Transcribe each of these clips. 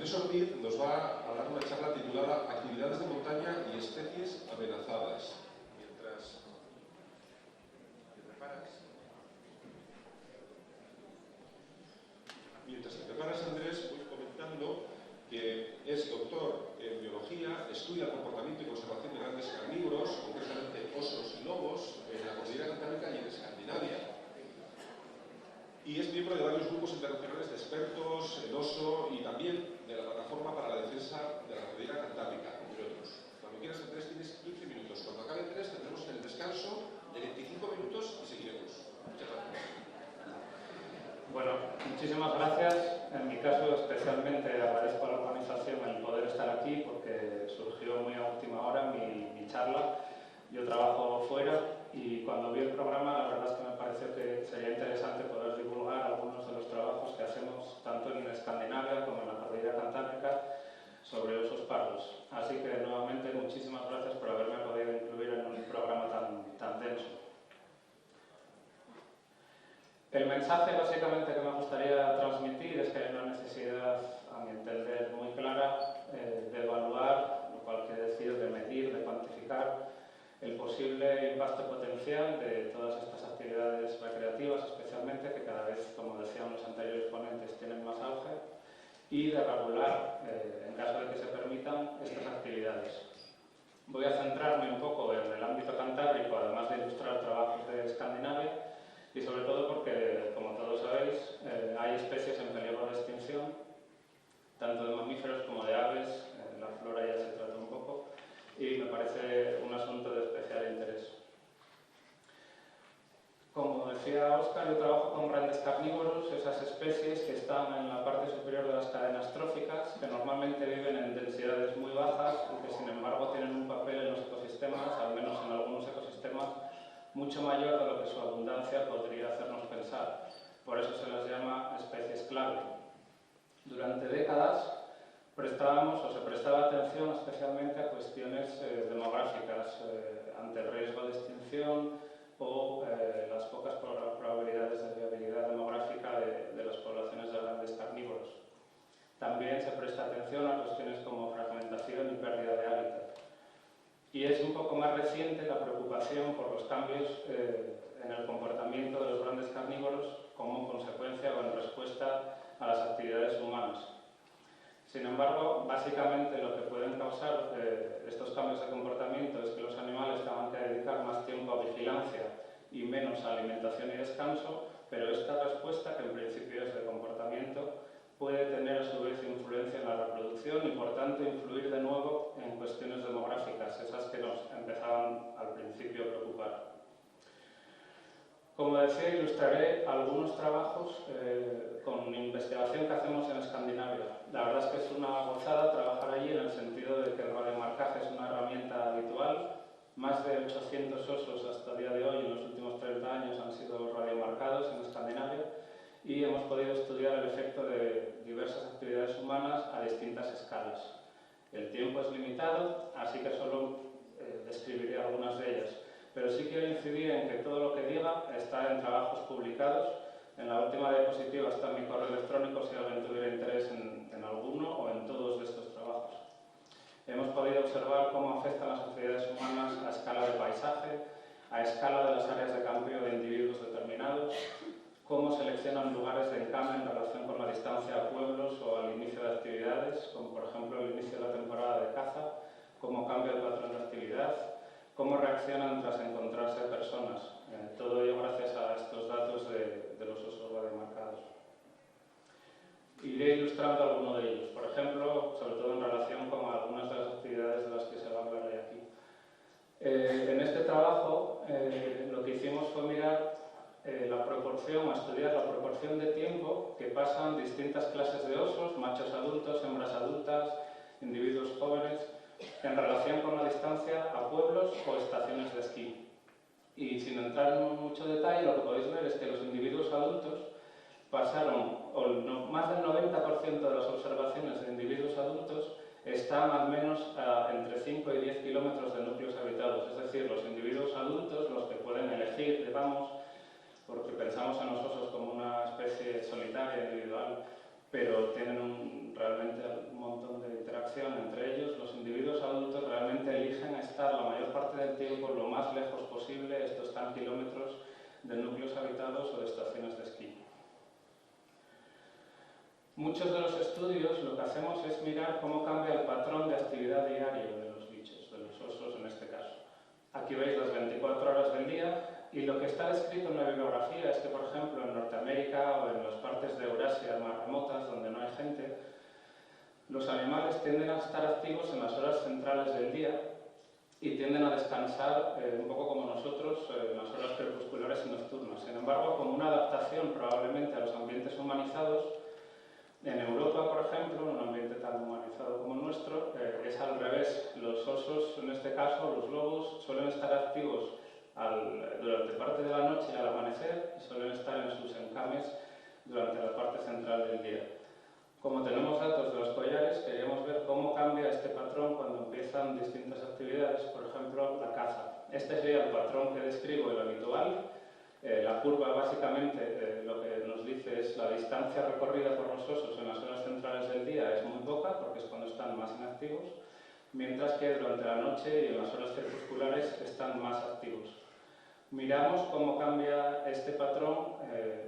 profesor Ortiz nos va a dar una charla titulada Actividades de montaña y especies amenazadas. Mientras te preparas, Andrés, voy comentando que es doctor en biología, estudia el comportamiento y conservación de grandes carnívoros, concretamente osos y lobos, en la cordillera cantábrica y en Escandinavia. Y es miembro de varios grupos internacionales de expertos en oso y también de la Plataforma para la Defensa de la Cordillera Cantábrica, entre otros. Cuando quieras, Andrés, tienes 15 minutos. Cuando acabe el 3 tendremos el descanso de 25 minutos y seguiremos. Muchas gracias. Bueno, muchísimas gracias. En mi caso, especialmente agradezco a la organización el poder estar aquí porque surgió muy a última hora mi charla. Yo trabajo fuera y cuando vi el programa, la verdad es que me pareció que sería interesante poder divulgar algunos de los trabajos que hacemos tanto en Escandinavia como en la cordillera cantábrica sobre osos pardos. Así que, nuevamente, muchísimas gracias por haberme podido incluir en un programa tan denso. El mensaje básicamente que me gustaría transmitir es que hay una necesidad, a mi entender, muy clara de evaluar, lo cual quiere decir de medir, de cuantificar el posible impacto potencial de todas estas actividades recreativas, especialmente, que cada vez, como decían los anteriores ponentes, tienen más auge, y de regular, en caso de que se permitan, estas actividades. Voy a centrarme un poco en el ámbito cantábrico, además de ilustrar trabajos de Escandinavia, y sobre todo porque, como todos sabéis, hay especies en peligro de extinción, tanto de mamíferos como de aves. La flora ya se trata un poco, y me parece un asunto de especial interés. Como decía Óscar, yo trabajo con grandes carnívoros, esas especies que están en la parte superior de las cadenas tróficas, que normalmente viven en densidades muy bajas y que, sin embargo, tienen un papel en los ecosistemas, al menos en algunos ecosistemas, mucho mayor de lo que su abundancia podría hacernos pensar. Por eso se las llama especies clave. Durante décadas prestábamos o se prestaba atención especialmente a cuestiones demográficas ante el riesgo de extinción o las pocas probabilidades de viabilidad demográfica de las poblaciones de grandes carnívoros. También se presta atención a cuestiones como fragmentación y pérdida de hábitat. Y es un poco más reciente la preocupación por los cambios en el comportamiento de los grandes carnívoros como consecuencia o en respuesta a las actividades humanas. Sin embargo, básicamente lo que pueden causar estos cambios de comportamiento es que los animales tengan que dedicar más tiempo a vigilancia y menos a alimentación y descanso, pero esta respuesta, que en principio es de comportamiento, puede tener a su vez influencia en la reproducción y, por tanto, influir de nuevo en cuestiones demográficas, esas que nos empezaban al principio a preocupar. Como decía, ilustraré algunos trabajos con investigación que hacemos en Escandinavia. La verdad es que es una gozada trabajar allí, en el sentido de que el radiomarcaje es una herramienta habitual. Más de 800 osos hasta el día de hoy, en los últimos 30 años, han sido radiomarcados en Escandinavia, y hemos podido estudiar el efecto de diversas actividades humanas a distintas escalas. El tiempo es limitado, así que solo describiré algunas de ellas. Pero sí quiero incidir en que todo lo que diga está en trabajos publicados. En la última diapositiva está mi correo electrónico si alguien tuviera interés en alguno o en todos de estos trabajos. Hemos podido observar cómo afectan las actividades humanas a escala de paisaje, a escala de las áreas de cambio de individuos determinados, cómo seleccionan lugares de encame en relación con la distancia a pueblos o al inicio de actividades, como por ejemplo el inicio de la temporada de caza, cómo cambia el patrón de actividad, cómo reaccionan tras encontrarse personas. Todo ello gracias a estos datos de los osos radiomarcados. Iré ilustrando alguno de ellos, por ejemplo, sobre todo en relación con algunas de las actividades de las que se va a hablar hoy aquí. En este trabajo lo que hicimos fue mirar la proporción, estudiar la proporción de tiempo que pasan distintas clases de osos, machos adultos, hembras adultas, individuos jóvenes, en relación con la distancia a pueblos o estaciones de esquí. Y sin entrar en mucho detalle, lo que podéis ver es que los individuos adultos pasaron, más del 90% de las observaciones de individuos adultos están al menos entre 5 y 10 kilómetros de núcleos habitados. Es decir, los individuos adultos, los que pueden elegir, digamos, porque pensamos en los osos como una especie solitaria, individual, pero tienen realmente un montón de interacción entre ellos. Los individuos adultos realmente eligen estar la mayor parte del tiempo lo más lejos posible, esto está en kilómetros, de núcleos habitados o de estaciones de esquí. Muchos de los estudios lo que hacemos es mirar cómo cambia el patrón de actividad diario de los bichos, de los osos en este caso. Aquí veis las 24 horas del día. Y lo que está descrito en la bibliografía es que, por ejemplo, en Norteamérica o en las partes de Eurasia más remotas, donde no hay gente, los animales tienden a estar activos en las horas centrales del día y tienden a descansar un poco como nosotros en las horas crepusculares y nocturnas. Sin embargo, como una adaptación probablemente a los ambientes humanizados, en Europa, por ejemplo, en un ambiente tan humanizado como el nuestro, es al revés. Los osos, en este caso, los lobos, suelen estar activos durante parte de la noche al amanecer y suelen estar en sus encames durante la parte central del día. Como tenemos datos de los collares, queríamos ver cómo cambia este patrón cuando empiezan distintas actividades, por ejemplo, la caza. Este sería el patrón que describo, el habitual. La curva básicamente lo que nos dice es la distancia recorrida por los osos en las horas centrales del día es muy poca, porque es cuando están más inactivos, mientras que durante la noche y en las horas crepusculares están más activos. Miramos cómo cambia este patrón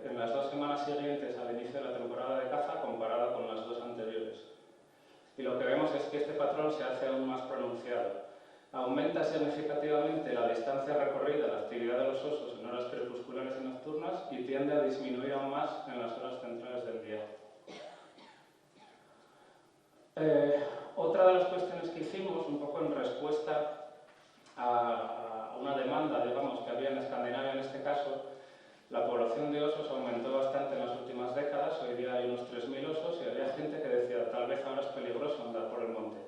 en las 2 semanas siguientes al inicio de la temporada de caza comparado con las 2 anteriores. Y lo que vemos es que este patrón se hace aún más pronunciado. Aumenta significativamente la distancia recorrida, la actividad de los osos en horas crepusculares y nocturnas y tiende a disminuir aún más en las horas centrales del día. Otra de las cuestiones que hicimos, un poco en respuesta a una demanda, digamos, que había en Escandinavia en este caso, la población de osos aumentó bastante en las últimas décadas, hoy día hay unos 3.000 osos y había gente que decía tal vez ahora es peligroso andar por el monte.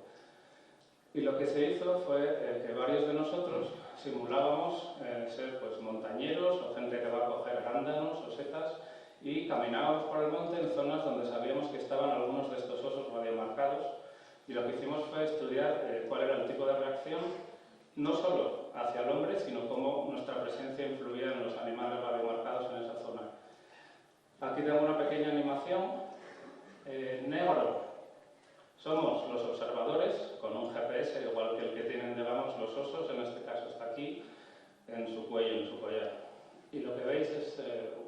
Y lo que se hizo fue que varios de nosotros simulábamos ser pues, montañeros o gente que va a coger arándanos o setas y caminábamos por el monte en zonas donde sabíamos que estaban algunos de estos osos radiomarcados y lo que hicimos fue estudiar cuál era el tipo de reacción no solo hacia el hombre, sino cómo nuestra presencia influía en los animales radiomarcados en esa zona. Aquí tengo una pequeña animación. Negro. Somos los observadores, con un GPS, igual que el que tienen, digamos, los osos, en este caso está aquí, en su cuello, en su collar. Y lo que veis es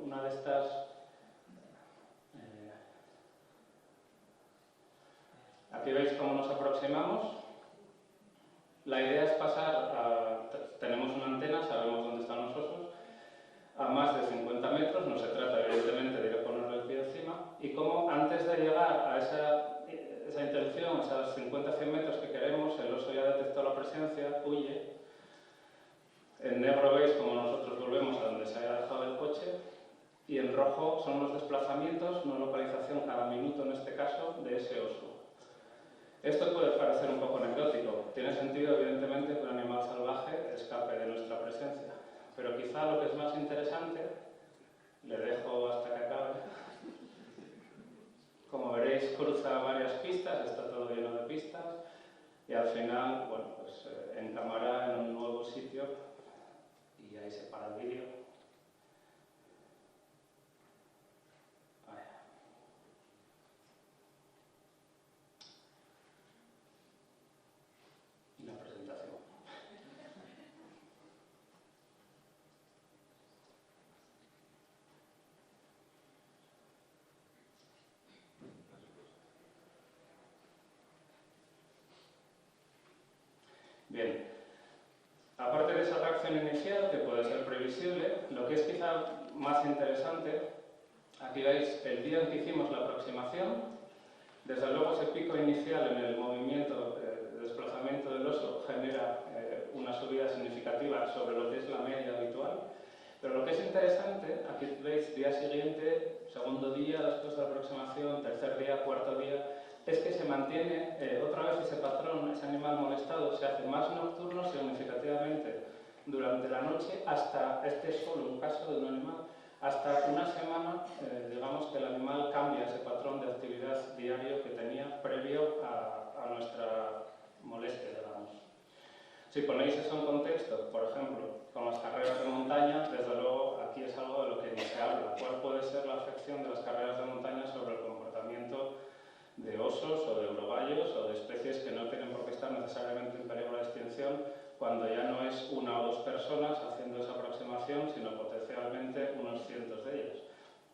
una de estas... aquí veis cómo nos aproximamos. La idea es pasar a... tenemos una antena, sabemos dónde están los osos, a más de 50 metros, no se trata evidentemente de ponerle el pie encima, y cómo antes de llegar a esa intención, esos 50-100 metros que queremos, el oso ya detectó la presencia, huye. En negro veis como nosotros volvemos a donde se haya dejado el coche, y en rojo son los desplazamientos, no localización cada minuto en este caso, de ese oso. Esto puede parecer un poco anecdótico. Tiene sentido, evidentemente, que un animal salvaje escape de nuestra presencia. Pero quizá lo que es más interesante, le dejo hasta que acabe. Como veréis, cruza varias pistas, está todo lleno de pistas. Y al final, bueno, pues encamará en un nuevo sitio. Y ahí se para el vídeo. Bien, aparte de esa reacción inicial, que puede ser previsible, lo que es quizá más interesante, aquí veis el día en que hicimos la aproximación, desde luego ese pico inicial en el movimiento de desplazamiento del oso genera una subida significativa sobre lo que es la media habitual, pero lo que es interesante, aquí veis día siguiente, segundo día después de la aproximación, tercer día, cuarto día, es que se mantiene otra vez ese patrón, ese animal molestado se hace más nocturno significativamente durante la noche hasta, este es solo un caso de un animal, hasta una semana, digamos que el animal cambia ese patrón de actividad diario que tenía previo a nuestra molestia, digamos. Si ponéis eso en contexto, por ejemplo, con las carreras de montaña, desde luego aquí es algo de lo que ni se habla. ¿Cuál puede ser la afección de las carreras de montaña sobre el comportamiento realmente unos cientos de ellas.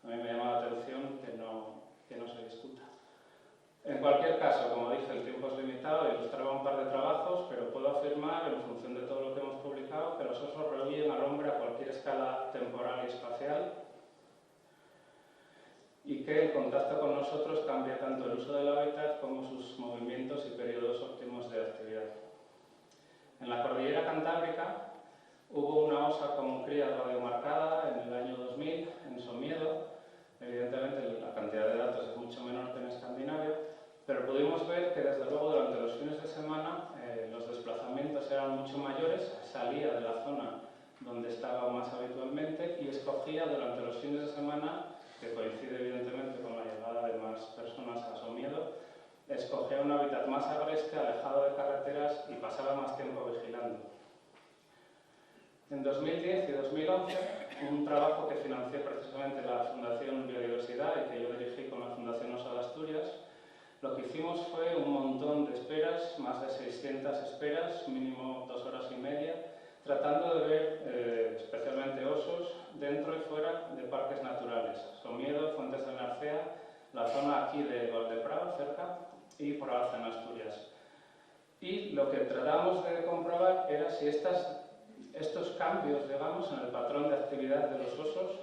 A mí me llama la atención que no se discuta. En cualquier caso, como dije, el tiempo es limitado, ilustraba un par de trabajos, pero puedo afirmar, en función de todo lo que hemos publicado, que los osos rehuyen al hombre a cualquier escala temporal y espacial, y que el contacto con nosotros cambia tanto el uso del hábitat como sus movimientos y periodos óptimos de actividad. En la cordillera Cantábrica hubo una osa con cría radiomarcada en el año 2000, en Somiedo. Evidentemente la cantidad de datos es mucho menor que en Escandinavia, pero pudimos ver que desde luego durante los fines de semana los desplazamientos eran mucho mayores, salía de la zona donde estaba más habitualmente y escogía durante los fines de semana, que coincide evidentemente con la llegada de más personas a Somiedo, escogía un hábitat más agreste, alejado de carreteras y pasaba más tiempo vigilando. En 2010 y 2011, un trabajo que financió precisamente la Fundación Biodiversidad y que yo dirigí con la Fundación Osa de Asturias, lo que hicimos fue un montón de esperas, más de 600 esperas, mínimo 2 horas y media, tratando de ver especialmente osos dentro y fuera de parques naturales. Somiedo, Fuentes del Narcea, la zona aquí de Valdeprado, cerca, y por Alza en Asturias. Y lo que tratamos de comprobar era si estos cambios, digamos, en el patrón de actividad de los osos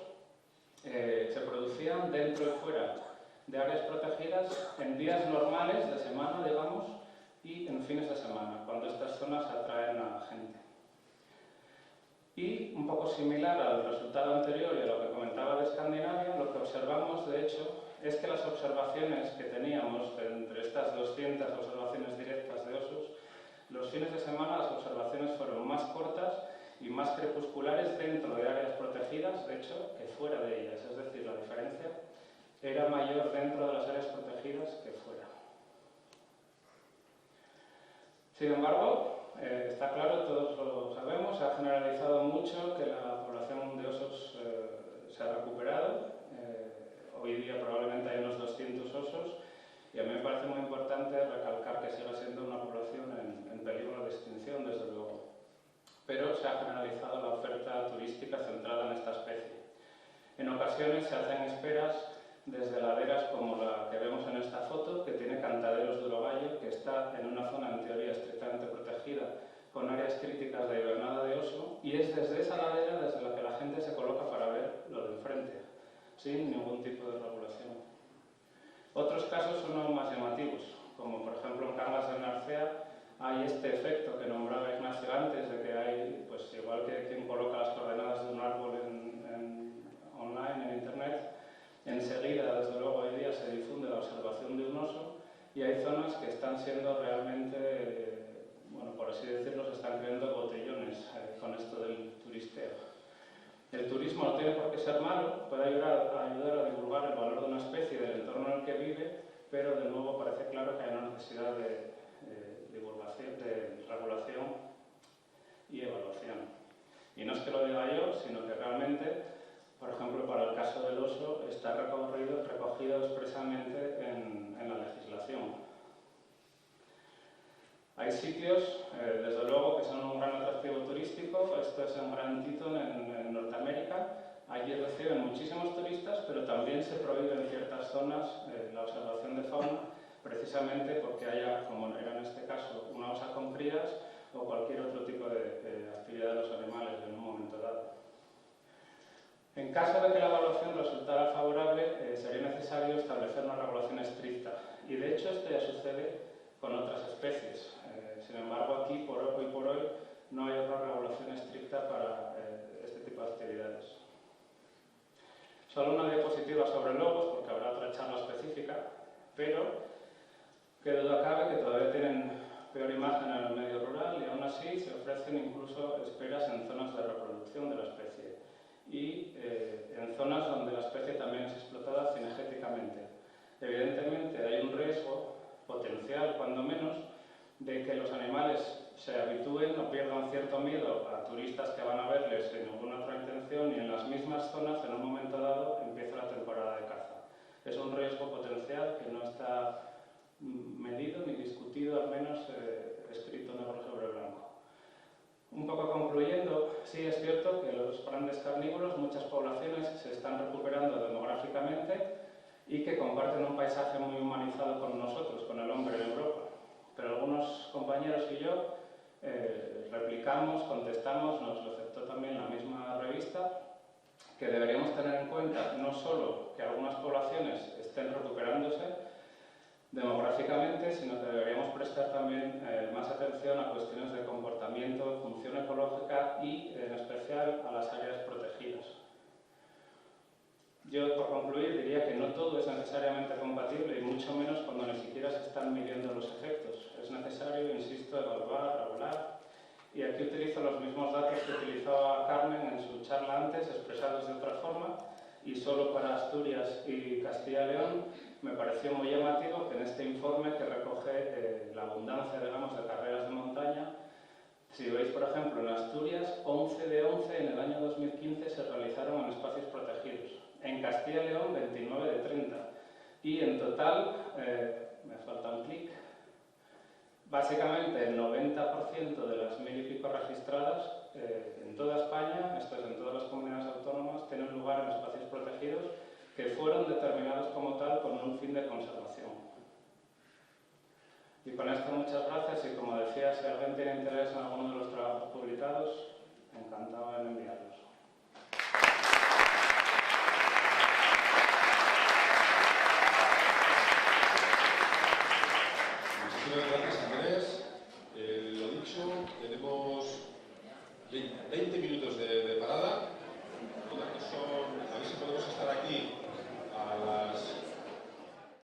se producían dentro y fuera de áreas protegidas en días normales de semana, digamos, y en fines de semana, cuando estas zonas atraen a la gente. Y un poco similar al resultado anterior y a lo que comentaba de Escandinavia, lo que observamos, de hecho, es que las observaciones que teníamos entre estas 200 observaciones directas de osos, los fines de semana las observaciones fueron más cortas y más crepusculares dentro de áreas protegidas, de hecho, que fuera de ellas. Es decir, la diferencia era mayor dentro de las áreas protegidas que fuera. Sin embargo, está claro, todos lo sabemos, se ha generalizado mucho que la población de osos se ha recuperado. Hoy día probablemente hay unos 200 osos y a mí me parece muy importante recalcar que sigue siendo una población en peligro de extinción, desde luego. Pero se ha generalizado la oferta turística centrada en esta especie. En ocasiones se hacen esperas desde laderas como la que vemos en esta foto, que tiene Cantaderos de Urogallo, que está en una zona en teoría estrictamente protegida, con áreas críticas de hibernada de oso, y es desde esa ladera desde la que la gente se coloca para ver lo de enfrente, sin ningún tipo de regulación. Otros casos son aún más llamativos, como por ejemplo en Cangas del Narcea hay este efecto que nombraba Ignacio antes, de que hay, pues igual que quien coloca las coordenadas de un árbol online, en internet, enseguida, desde luego, hoy día se difunde la observación de un oso y hay zonas que están siendo realmente, bueno, por así decirlo, se están creando botellones con esto del turisteo. El turismo no tiene por qué ser malo, puede ayudar a divulgar el valor de una especie del entorno en el que vive, pero de nuevo parece claro que hay una necesidad de divulgación, de regulación y evaluación. Y no es que lo diga yo, sino que realmente, por ejemplo, para el caso del oso, está recogido expresamente en la legislación. Hay sitios, desde luego, que son un gran atractivo turístico. Esto es en Grand Teton, en Norteamérica. Allí reciben muchísimos turistas, pero también se prohíbe en ciertas zonas la observación de fauna, precisamente porque haya, como era en este caso, una osa con crías o cualquier otro tipo de actividad de los animales en un momento dado. En caso de que la evaluación resultara favorable, sería necesario establecer una regulación estricta. Y de hecho esto ya sucede con otras especies. Sin embargo, aquí, hoy por hoy, no hay otra regulación estricta para este tipo de actividades. Solo una diapositiva sobre lobos, porque habrá otra charla específica, pero que duda cabe que todavía tienen peor imagen en el medio rural y aún así se ofrecen incluso esperas en zonas de reproducción de la especie y en zonas donde la especie también es explotada cinegéticamente. Evidentemente hay un riesgo potencial, cuando menos, de que los animales se habitúen o pierdan cierto miedo a turistas que van a verles sin ninguna otra intención y en las mismas zonas, en un momento dado, empieza la temporada de caza. Es un riesgo potencial que no está medido ni discutido, al menos escrito negro sobre blanco. Un poco concluyendo, sí es cierto que los grandes carnívoros, muchas poblaciones se están recuperando demográficamente y que comparten un paisaje muy humanizado con nosotros, con el hombre en Europa. Pero algunos compañeros y yo replicamos, contestamos, nos lo aceptó también la misma revista, que deberíamos tener en cuenta no solo que algunas poblaciones estén recuperándose demográficamente, sino que deberíamos prestar también más atención a cuestiones de comportamiento, función ecológica y, en especial, a las áreas protegidas. Yo, por concluir, diría que no todo es necesariamente compatible y mucho menos cuando ni siquiera se están midiendo los efectos. Es necesario, insisto, evaluar, regular. Y aquí utilizo los mismos datos que utilizaba Carmen en su charla antes, expresados de otra forma, y solo para Asturias y Castilla y León me pareció muy llamativo que en este informe que recoge la abundancia, digamos, de carreras de montaña, si veis, por ejemplo, en Asturias, 11 de 11 en el año 2015 se realizaron en espacios protegidos. En Castilla y León, 29 de 30. Y en total, me falta un clic, básicamente el 90% de las 1000 y pico registradas en toda España, esto es en todas las comunidades autónomas, tienen lugar en espacios protegidos que fueron determinados como tal con un fin de conservación. Y con esto muchas gracias y como decía, si alguien tiene interés en alguno de los trabajos publicados, encantado en enviarlos. Muchísimas gracias, Andrés. Lo dicho, tenemos 20 minutos de parada. Por lo tanto, a ver si podemos estar aquí a las